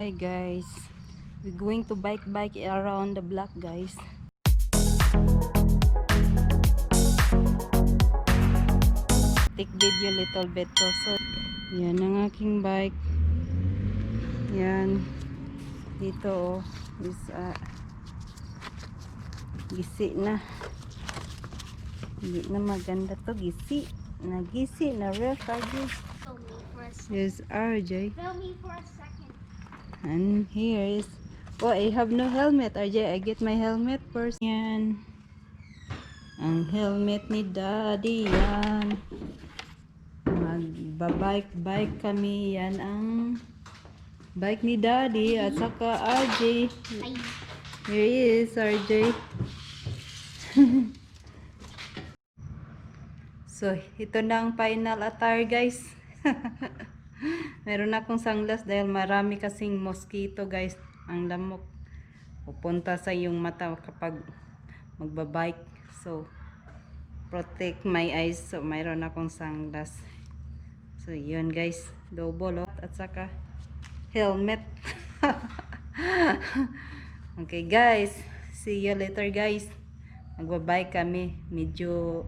Hi guys, we're going to bike around the block guys. Take video little bit to. So yan ang aking bike. Yan dito is gisi na. Hindi na maganda to, gisi na ref RJ. Here's RJ. Film me for a second. And here is, oh, I have no helmet. RJ, I get my helmet first. Yan. Ang helmet ni Daddy. Yan. Magbabike kami. Yan ang bike ni Daddy. At saka RJ. Here is RJ. So, ito na ang final attire guys. Meron akong sunglass dahil marami kasing mosquito guys. Ang lamok pupunta sa iyong mata kapag magbabike. So protect my eyes. So mayroon akong sunglass. So yun guys, double at saka helmet. Okay guys, see you later guys. Magbabike kami. Medyo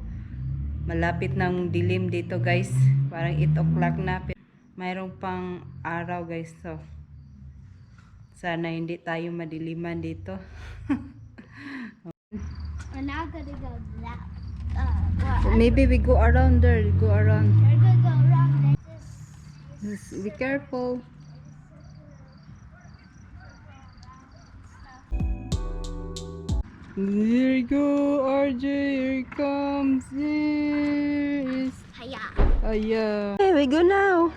malapit ng dilim dito guys. Parang 8 o'clock na. Mayroong pang araw guys. So sana hindi tayo madiliman dito. We're now gonna go that. Maybe we go around there. Go around. We're gonna go around there. Be careful. Here you go, RJ. Here it comes. Here is. Hiya. Oh yeah. Hey, we go now.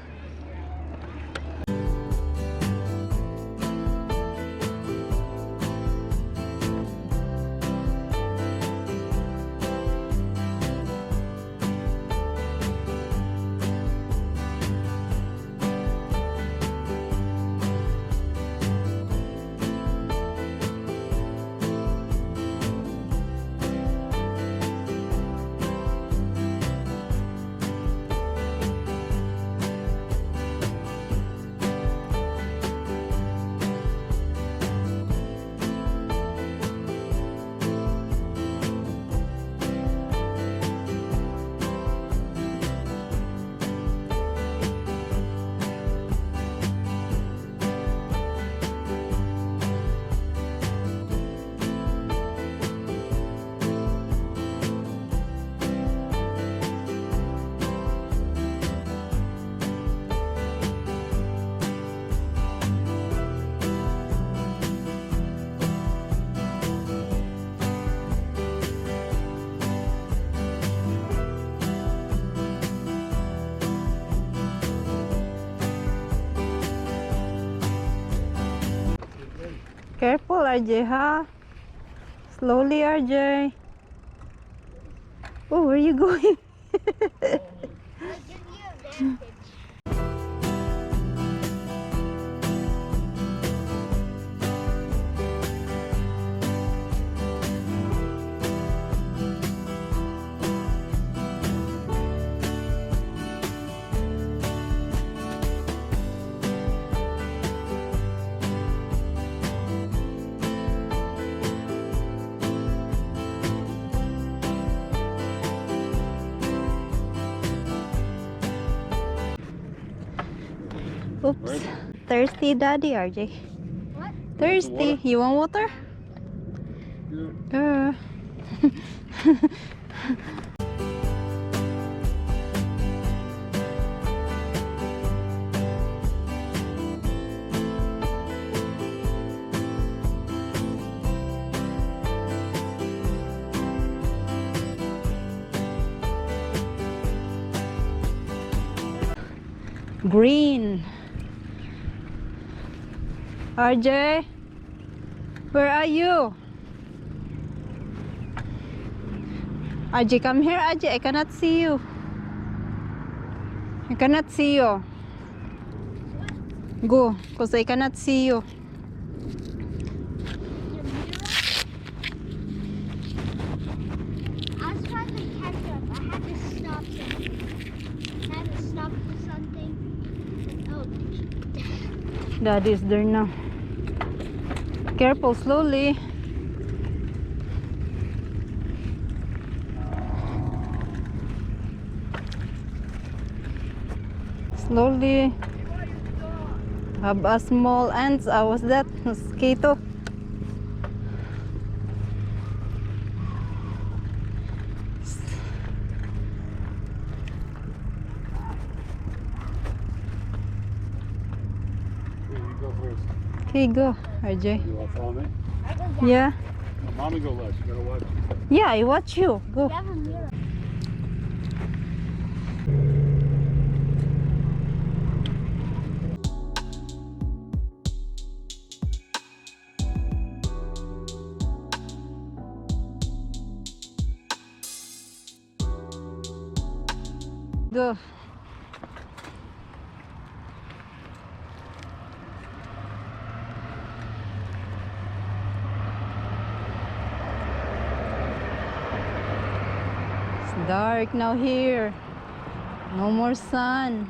Careful, RJ, ha? Slowly, RJ. Oh, where are you going? I'll give you advantage. Oops. Thirsty, Daddy, RJ. What? Thirsty. You want water? Yeah. Green. RJ, where are you? RJ, come here, RJ. I cannot see you. I cannot see you. Go, because I cannot see you. I was trying to catch up. I had to stop something. I had to stop for something. Oh, Daddy is there now. Careful, slowly. Slowly. Have a small ants. What's that? Mosquito. Here, you go first. Okay, go, RJ. You want to follow me? Yeah. No, mommy go last. You gotta watch. Yeah, I watch you. Go. You have a mirror. Go. It's dark now here. No more sun.